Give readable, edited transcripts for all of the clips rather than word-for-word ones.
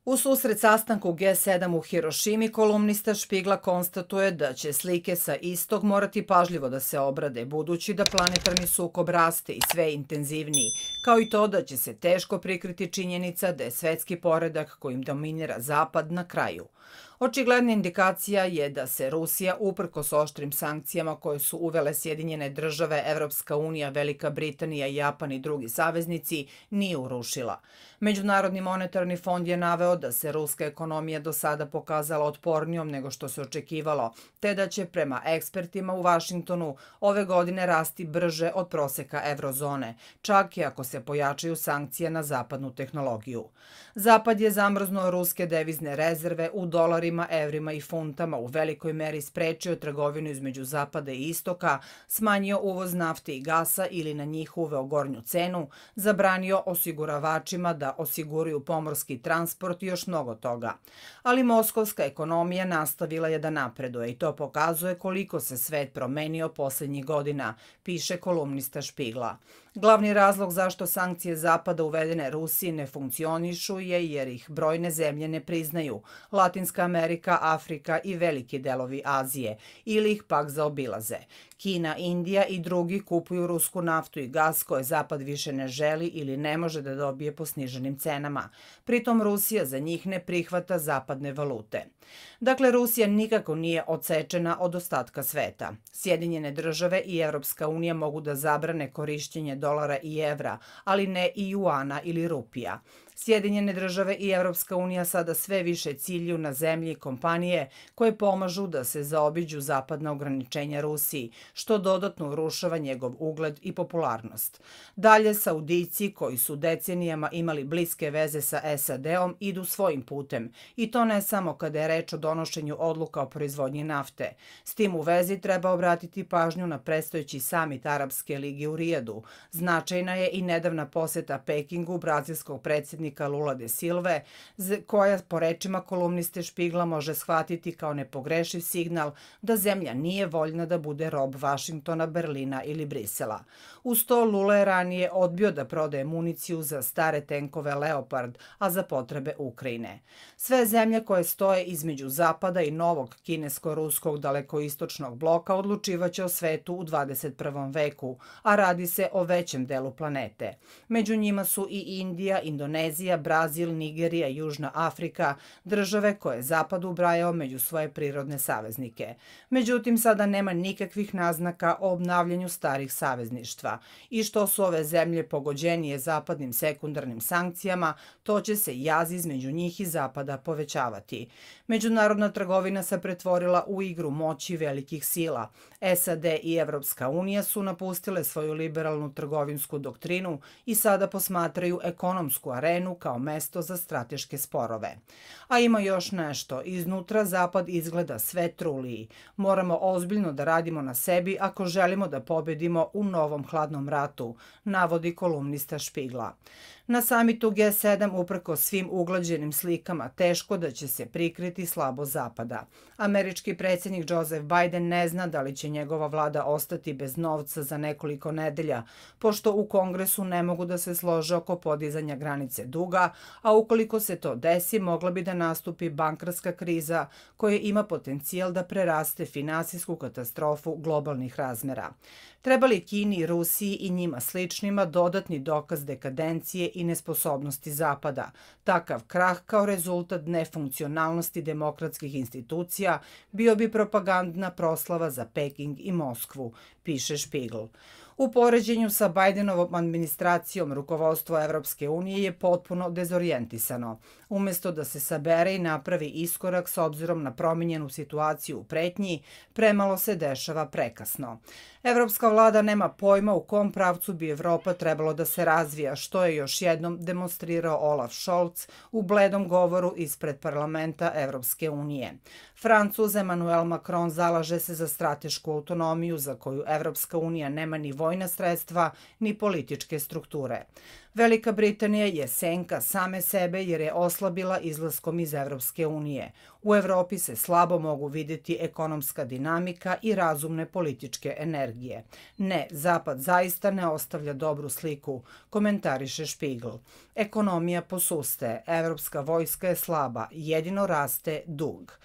U susret sastanku G7 u Hirošimi, kolumnista Špigla konstatuje da će slike sa istog morati pažljivo da se obrade, budući da planetarni sukob raste i sve intenzivniji, kao i to da će se teško prikriti činjenica da je svetski poredak kojim dominira Zapad na kraju. Očigledna indikacija je da se Rusija, uprkos oštrim sankcijama koje su uvele Sjedinjene države, Evropska unija, Velika Britanija, Japan i drugi saveznici, nije urušila. Međunarodni monetarni fond je naveo da se ruska ekonomija do sada pokazala otpornijom nego što se očekivalo, te da će prema ekspertima u Vašingtonu ove godine rasti brže od proseka eurozone, čak i ako se pojačaju sankcije na zapadnu tehnologiju. Zapad je zamrznuo ruske devizne rezerve u dolarima, evrima i funtama, u velikoj meri sprečio trgovinu između Zapada i Istoka, smanjio uvoz nafte i gasa ili na njih uveo gornju cenu, zabranio osiguravačima da osiguraju pomorski transport i još mnogo toga. Ali moskovska ekonomija nastavila je da napreduje i to pokazuje koliko se svet promenio poslednjih godina, piše kolumnista Špigla. Glavni razlog zašto sankcije Zapada uvedene Rusiji ne funkcionišu je jer ih brojne zemlje ne priznaju, Latinska Amerika, Afrika i veliki delovi Azije, ili ih pak zaobilaze. Kina, Indija i drugi kupuju rusku naftu i gas koje Zapad više ne želi ili ne može da dobije po sniženim cenama. Pritom Rusija za njih ne prihvata zapadne valute. Dakle, Rusija nikako nije odsečena od ostatka sveta. Sjedinjene države i Evropska unija mogu da zabrane korišćenje dolara i evra, ali ne i juana ili rupija. Sjedinjene države i Evropska unija sada sve više ciljuju na zemlje i kompanije koje pomažu da se zaobiđu zapadna ograničenja Rusiji, što dodatno urušava njegov ugled i popularnost. Dalje, Saudijci, koji su decenijama imali bliske veze sa SAD-om, idu svojim putem. I to ne samo kada je reč o donošenju odluka o proizvodnji nafte. S tim u vezi treba obratiti pažnju na predstojeći samit Arapske lige u Rijadu. Značajna je i nedavna poseta Pekingu brazilskog predsjednika Lula de Silve, koja po rečima kolumniste Špigla može shvatiti kao nepogrešiv signal da zemlja nije voljna da bude rob Vašingtona, Berlina ili Brisela. Uz to Lula je ranije odbio da prodaje municiju za stare tenkove Leopard, a za potrebe Ukrajine. Sve zemlje koje stoje između Zapada i novog kinesko-ruskog dalekoistočnog bloka odlučivaće o svetu u 21. veku, a radi se o većem delu planete. Među njima su i Indija, Indonezija, Brazil, Nigerija, Južna Afrika, države koje je Zapad ubrajao među svoje prirodne saveznike. Međutim, sada nema nikakvih naznaka o obnavljanju starih savezništva. I što su ove zemlje pogođenije zapadnim sekundarnim sankcijama, to će se jaz između njih i Zapada povećavati. Međunarodna trgovina se pretvorila u igru moći velikih sila. SAD i Evropska unija su napustile svoju liberalnu trgovinsku doktrinu i sada posmatraju ekonomsku arenu kao mesto za strateške sporove. A ima još nešto. Iznutra Zapad izgleda sve truliji. Moramo ozbiljno da radimo na sebi ako želimo da pobedimo u novom hladnom ratu, navodi kolumnista Špigla. Na samitu G7, uprko svim uglađenim slikama, teško da će se prikriti slabo Zapada. Američki predsjednik Joseph Biden ne zna da li će njegova vlada ostati bez novca za nekoliko nedelja, pošto u Kongresu ne mogu da se slože oko podizanja granice duga, a ukoliko se to desi, mogla bi da nastupi bankarska kriza koja ima potencijal da preraste finansijsku katastrofu globalnih razmera. Treba li Kini i Rusiji i njima sličnima dodatni dokaz dekadencije i nesposobnosti Zapada? Takav krah kao rezultat nefunkcionalnosti demokratskih institucija bio bi propagandna proslava za Peking i Moskvu, piše Špigl. U poređenju sa Bidenovom administracijom, rukovodstvo Evropske unije je potpuno dezorijentisano. Umesto da se sabere i napravi iskorak s obzirom na promenjenu situaciju u pretnji, premalo se dešava prekasno. Evropska vlada nema pojma u kom pravcu bi Evropa trebalo da se razvija, što je još jednom demonstrirao Olaf Scholz u bledom govoru ispred parlamenta Evropske unije. Francuz Emmanuel Macron zalaže se za stratešku autonomiju za koju Evropska unija nema ni vojnu vojna sredstva, ni političke strukture. Velika Britanija je senka same sebe jer je oslabila izlaskom iz Evropske unije. U Evropi se slabo mogu videti ekonomska dinamika i razumne političke energije. Ne, Zapad zaista ne ostavlja dobru sliku, komentariše Spiegel. Ekonomija posuste, evropska vojska je slaba, jedino raste dug.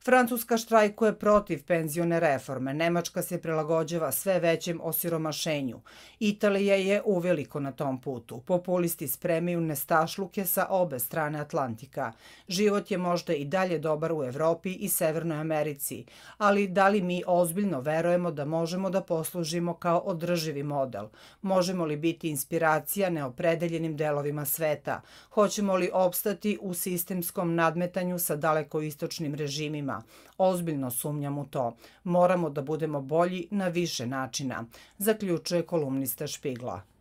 Francuska štrajkuje protiv penzione reforme, Nemačka se prilagođava sve većem osiromašenju. Italija je uveliko na tom putu. Populisti spremaju nestašluke sa obe strane Atlantika. Život je možda i dalje dobar u Evropi i Severnoj Americi, ali da li mi ozbiljno verujemo da možemo da poslužimo kao održivi model? Možemo li biti inspiracija neopredeljenim delovima sveta? Hoćemo li opstati u sistemskom nadmetanju sa dalekoistočnim režimima? Ozbiljno sumnjam u to. Moramo da budemo bolji na više načina, zaključuje kolumnista Špigla.